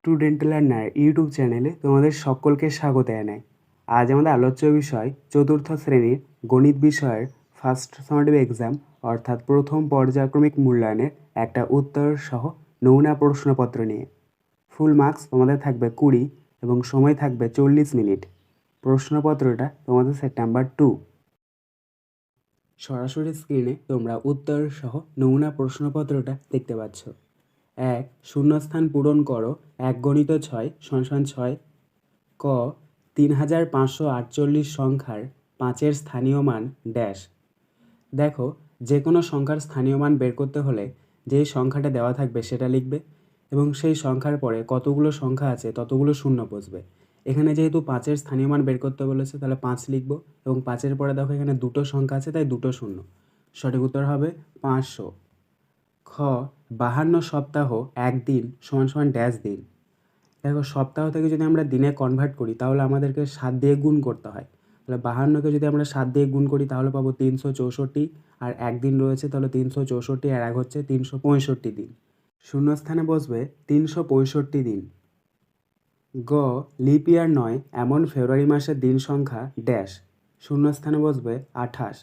Student learner YouTube চ্যানেলে তোমাদের সকলকে স্বাগত জানাই। আজ আমাদের আলোচ্য বিষয় চতুর্থ শ্রেণীর গণিত বিষয়ের ফার্স্ট সামেটিভ এক্সাম অর্থাৎ প্রথম পর্যায়ক্রমিক মূল্যায়নের একটা উত্তর সহ নমুনা প্রশ্নপত্র নিয়ে। ফুল মার্কস তোমাদের থাকবে 20 এবং সময় থাকবে 40 মিনিট। প্রশ্নপত্রটা তোমাদের সেট নাম্বার 2। সরাসরি স্ক্রিনে তোমরা উত্তর সহ নমুনা প্রশ্নপত্রটা দেখতে পাচ্ছ। 1. শূন্যস্থান পূরণ করো 1 গণিত 6 = 6। ক 3548 সংখ্যার 5-এর স্থানীয় মান ড্যাশ। দেখো, যে কোনো সংখ্যার স্থানীয় মান বের করতে হলে যেই সংখ্যাটা দেওয়া থাকবে সেটা লিখবে এবং সেই সংখ্যার পরে কতগুলো সংখ্যা আছে ততগুলো শূন্য বসবে। এখানে যেহেতু 5-এর স্থানীয় মান বের করতে বলেছে তাহলে 5 লিখবো এবং 5-এর পরে দেখো এখানে দুটো সংখ্যা আছে তাই দুটো শূন্য। সঠিক উত্তর হবে 500। খ 52 সপ্তাহ 1 দিন = ড্যাশ দিন। দেখো, সপ্তাহ থেকে যদি আমরা দিনে কনভার্ট করি তাহলে আমাদেরকে 7 দিয়ে গুণ করতে হয়। তাহলে 52কে যদি আমরা 7 দিয়ে গুণ করি তাহলে পাবো 364, আর 1 দিন রয়েছে তাহলে 364 আর 1 হচ্ছে 365 দিন। শূন্যস্থানে বসবে 365 দিন। গ লিপ ইয়ার নয় এমন ফেব্রুয়ারি মাসের দিন সংখ্যা ড্যাশ। শূন্যস্থানে বসবে 28।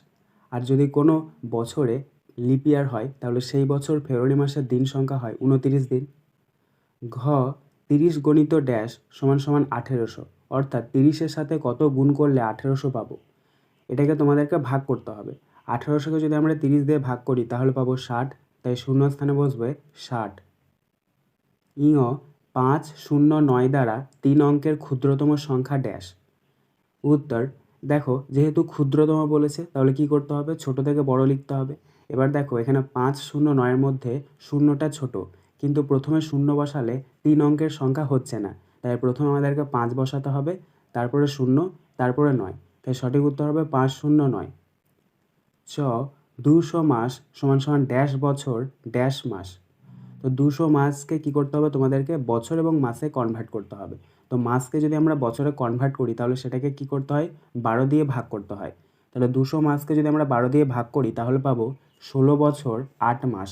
আর যদি কোনো বছরে লিপ ইয়ার হয় তাহলে সেই বছর ফেব্রুয়ারি মাসের দিন সংখ্যা হয় 29 দিন। ঘ 30 গণিত ড্যাশ = 1800, অর্থাৎ 30-এর সাথে কত গুণ করলে 1800 পাবো। এটাকে তোমাদেরকে ভাগ করতে হবে। 1800কে যদি আমরা 30 দিয়ে ভাগ করি তাহলে পাবো 60, তাই শূন্যস্থানে বসবে 60। ইঙ 509 দ্বারা 3 অঙ্কের ক্ষুদ্রতম সংখ্যা ড্যাশ। উত্তর, দেখো যেহেতু ক্ষুদ্রতম বলেছে তাহলে কি করতে হবে, ছোট থেকে বড় লিখতে হবে। এবার দেখো এখানে 509-এর মধ্যে শূন্যটা ছোট, কিন্তু প্রথমে শূন্য বসালে 3 অঙ্কের সংখ্যা হচ্ছে না, তাই প্রথমে আমাদেরকে 5 বসাতে হবে, তারপরে শূন্য, তারপরে 9, তাই সঠিক উত্তর হবে 509। চ 200 মাস = ড্যাশ বছর ড্যাশ মাস। তো 200 মাসকে কী করতে হবে, তোমাদেরকে বছর এবং মাসে কনভার্ট করতে হবে। তো মাসকে যদি আমরা বছরে কনভার্ট করি তাহলে সেটাকে কী করতে হয়, 12 দিয়ে ভাগ করতে হয়। তাহলে 200 মাসকে যদি আমরা 12 দিয়ে ভাগ করি তাহলে পাবো 16 বছর 8 মাস।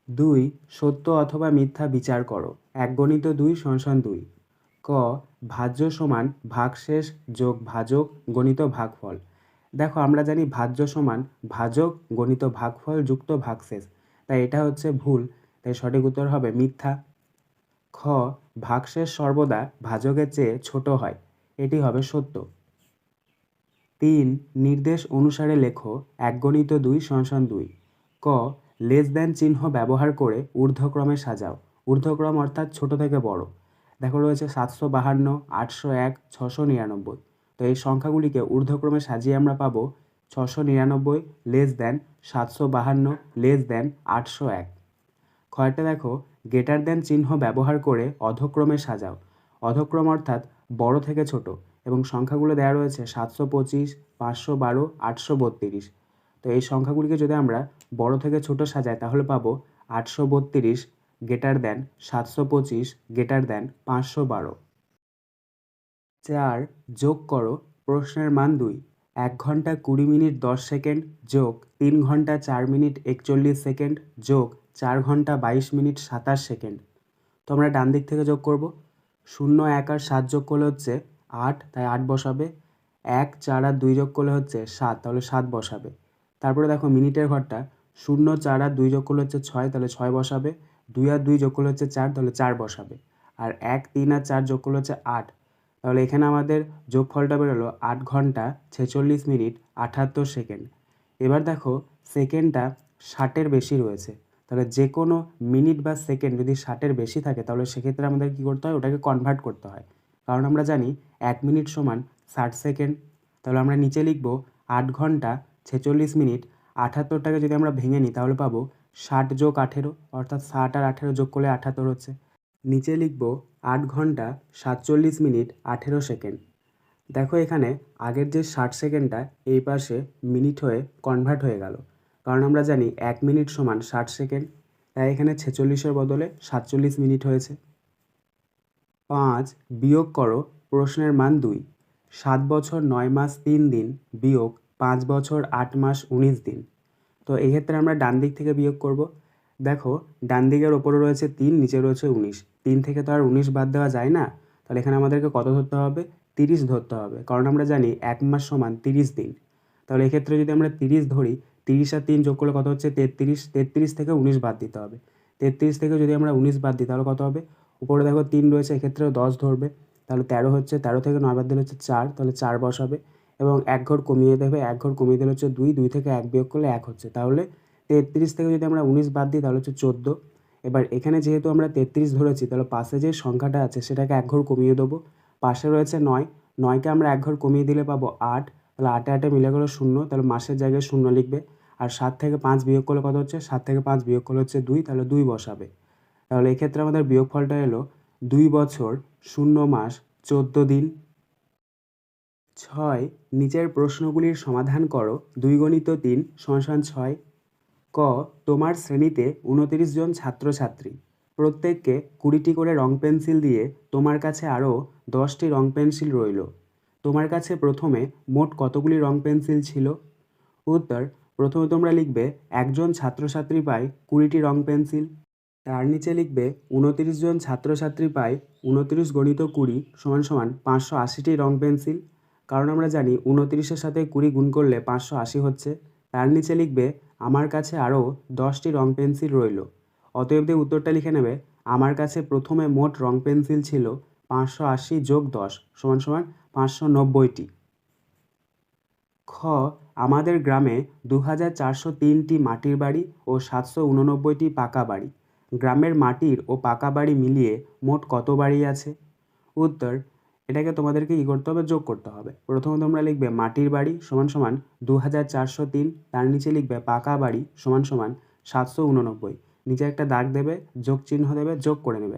2 সত্য অথবা মিথ্যা বিচার করো 1 গণিত 2 = 2। ক ভাজ্য সমান ভাগশেষ যোগ ভাজক গণিত ভাগফল। দেখো, আমরা জানি ভাজ্য সমান ভাজক গণিত ভাগফল যুক্ত ভাগশেষ, তাই এটা হচ্ছে ভুল, তাই সঠিক উত্তর হবে মিথ্যা। খ ভাগশেষ সর্বদা ভাজকের চেয়ে ছোট হয়, এটি হবে সত্য। 3 নির্দেশ অনুসারে লেখো 1 গণিত 2 = 2। ক লেস দ্যান চিহ্ন ব্যবহার করে ঊর্ধ্বক্রমে সাজাও। ঊর্ধ্বক্রম অর্থাৎ ছোট থেকে বড়। দেখো রয়েছে 752, 801, 699। তো এই সংখ্যাগুলিকে ঊর্ধ্বক্রমে সাজিয়ে আমরা পাবো 699 লেস দ্যান 752 লেস দ্যান 801। ক্ষয়টা দেখো গ্রেটার দ্যান চিহ্ন ব্যবহার করে অধক্রমে সাজাও। অধক্রম অর্থাৎ বড় থেকে ছোট, এবং সংখ্যাগুলো দেওয়া রয়েছে 725, 512, 832। তো এই সংখ্যাগুলিকে যদি আমরা বড় থেকে ছোট সাজাই তাহলে পাবো 832 গ্রেটার দ্যান 725 গ্রেটার দ্যান 512। 4 যোগ করো প্রশ্নের মান 2। 1 ঘন্টা 20 মিনিট 10 সেকেন্ড যোগ 3 ঘন্টা 4 মিনিট 41 সেকেন্ড যোগ 4 ঘন্টা 22 মিনিট 27 সেকেন্ড। তো আমরা ডান দিক থেকে যোগ করব। 0, 1 আর 7 যোগ করলে হচ্ছে 8, তাই 8 বসাবে। 1, 4 আর 2 যোগ করলে হচ্ছে 7, তাহলে 7 বসাবে। তারপরে দেখো মিনিটের ঘরটা 0, 4 আর 2 যোগ করলে হচ্ছে 6, তাহলে 6 বসাবে। 2 আর 2 যোগ করলে হচ্ছে 4, তাহলে 4 বসাবে। আর 1, 3 আর 4 যোগ করলে হচ্ছে 8, তাহলে এখানে আমাদের যোগফলটা বেরোলো 8 ঘন্টা 46 মিনিট 78 সেকেন্ড। এবার দেখো সেকেন্ডটা 60-এর বেশি রয়েছে, তাহলে যে কোনো মিনিট বা সেকেন্ড যদি 60-এর বেশি থাকে তাহলে সেক্ষেত্রে আমাদের কী করতে হয়, ওটাকে কনভার্ট করতে হয়। কারণ আমরা জানি 1 মিনিট সমান 60 সেকেন্ড। তাহলে আমরা নিচে লিখব 8 ঘন্টা 46 মিনিট 78টাকে যদি আমরা ভেঙে নিই তাহলে পাবো 60 যোগ 18, অর্থাৎ 60 আর 18 যোগ করলে 78 হচ্ছে। নিচে লিখব 8 ঘন্টা 47 মিনিট 18 সেকেন্ড। দেখো এখানে আগের যে 60 সেকেন্ডটা এই পাশে মিনিট হয়ে কনভার্ট হয়ে গেল, কারণ আমরা জানি 1 মিনিট সমান 60 সেকেন্ড, তাই এখানে 46-এর বদলে 47 মিনিট হয়েছে। 5 বিয়োগ করো প্রশ্নের মান 2। 7 বছর 9 মাস 3 দিন বিয়োগ 5 বছর 8 মাস 19 দিন। তো এক্ষেত্রে আমরা ডান দিক থেকে বিয়োগ করব। দেখো ডান দিকের ওপরে রয়েছে 3, নিচে রয়েছে 19। 3 থেকে তো আর 19 বাদ দেওয়া যায় না, তাহলে এখানে আমাদেরকে কত ধরতে হবে? 30 ধরতে হবে, কারণ আমরা জানি 1 মাস সমান 30 দিন। তাহলে এক্ষেত্রে যদি আমরা 30 ধরি, 30 আর 3 যোগ করলে কত হচ্ছে? 33। 33 থেকে 19 বাদ দিতে হবে। 33 থেকে যদি আমরা 19 বাদ দিই তাহলে কত হবে? উপরে দেখো 3 রয়েছে, এক্ষেত্রেও 10 ধরবে, তাহলে 13 হচ্ছে। 13 থেকে 9 বাদ দিলে হচ্ছে 4, তাহলে 4 বসাবে এবং 1 ঘর কমিয়ে দেবে। 1 ঘর কমিয়ে দিলে হচ্ছে 2, 2 থেকে 1 বিয়োগ করলে 1 হচ্ছে। তাহলে 33 থেকে যদি আমরা 19 বাদ দিই তাহলে হচ্ছে 14। এবার এখানে যেহেতু আমরা 33 ধরেছি, তাহলে পাশে যে সংখ্যাটা আছে সেটাকে 1 ঘর কমিয়ে দেবো। পাশে রয়েছে 9, 9কে আমরা 1 ঘর কমিয়ে দিলে পাবো 8, তাহলে 8 8 মিলে গেলো 0, তাহলে মাসের জায়গায় 0 লিখবে। আর 7 থেকে 5 বিয়োগ করলে কত হচ্ছে? 7 থেকে 5 বিয়োগ করলে হচ্ছে 2, তাহলে 2 বসাবে। তাহলে এক্ষেত্রে আমাদের বিয়োগফলটা এলো 2 বছর 0 মাস 14 দিন। 6, নিচের প্রশ্নগুলির সমাধান করো। 2 × 3 = 6। ক, তোমার শ্রেণীতে 29 জন ছাত্রছাত্রী। প্রত্যেককে 20টি করে রং পেন্সিল দিয়ে তোমার কাছে আরও 10টি রং পেন্সিল রইল। তোমার কাছে প্রথমে মোট কতগুলি রং পেন্সিল ছিল? উত্তর, প্রথমে তোমরা লিখবে একজন ছাত্রছাত্রী পায় 20টি রং পেন্সিল। তার নিচে লিখবে 29 জন ছাত্রছাত্রী পায় 29 × 20 = 580টি রং পেন্সিল, কারণ আমরা জানি 29-এর সাথে 20 গুণ করলে 580 হচ্ছে। তার নিচে লিখবে আমার কাছে আরও 10টি রং পেন্সিল রইল। অতএব দিয়ে উত্তরটা লিখে নেবে, আমার কাছে প্রথমে মোট রং পেন্সিল ছিল 580 + 10 = 590টি। খ, আমাদের গ্রামে 2403টি মাটির বাড়ি ও 789টি পাকা বাড়ি। গ্রামের মাটির ও পাকা বাড়ি মিলিয়ে মোট কত বাড়ি আছে? উত্তর, এটাকে তোমাদেরকে কী করতে হবে? যোগ করতে হবে। প্রথমে তোমরা লিখবে মাটির বাড়ি = 2403, তার নিচে লিখবে পাকা বাড়ি = 789, নিচে একটা দাগ দেবে, যোগ চিহ্ন দেবে, যোগ করে নেবে।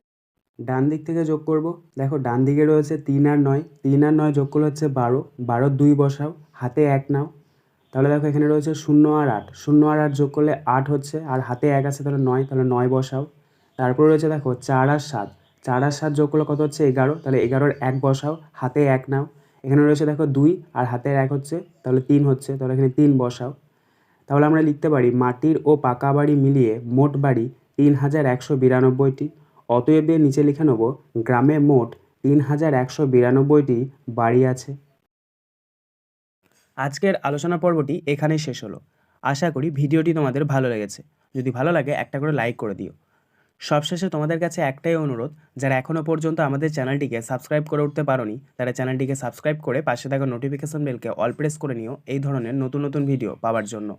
ডান দিক থেকে যোগ করব। দেখো ডান দিকে রয়েছে 3 আর 9, 3 আর 9 যোগ করলে হচ্ছে 12, 12 2 বসাও, হাতে 1 নাও। তাহলে দেখো এখানে রয়েছে 0 আর 8, 0 আর 8 যোগ করলে 8 হচ্ছে, আর হাতে 1 আছে তাহলে 9, তাহলে 9 বসাও। তারপরে রয়েছে দেখো 4 আর 7, 4 আর 7 যোগ করলে কত হচ্ছে? 11, তাহলে 11-র 1 বসাও, হাতে 1 নাও। এখানে রয়েছে দেখো 2 আর হাতের 1 হচ্ছে, তাহলে 3 হচ্ছে, তাহলে এখানে 3 বসাও। তাহলে আমরা লিখতে পারি মাটির ও পাকা বাড়ি মিলিয়ে মোট বাড়ি 3192টি। অতএব এর নিচে লিখে নেব গ্রামে মোট 3192টি বাড়ি আছে। আজকের আলোচনা পর্বটি এখানেই শেষ হলো। আশা করি ভিডিওটি তোমাদের ভালো লেগেছে। যদি ভালো লাগে একটা করে লাইক করে দিও। সবশেষে তোমাদের কাছে একটাই অনুরোধ, যারা এখনও পর্যন্ত আমাদের চ্যানেলটিকে সাবস্ক্রাইব করে উঠতে পারোনি, তারা চ্যানেলটিকে সাবস্ক্রাইব করে পাশে থাকা নোটিফিকেশন বেলকে অল প্রেস করে নিও এই ধরনের নতুন নতুন ভিডিও পাওয়ার জন্য।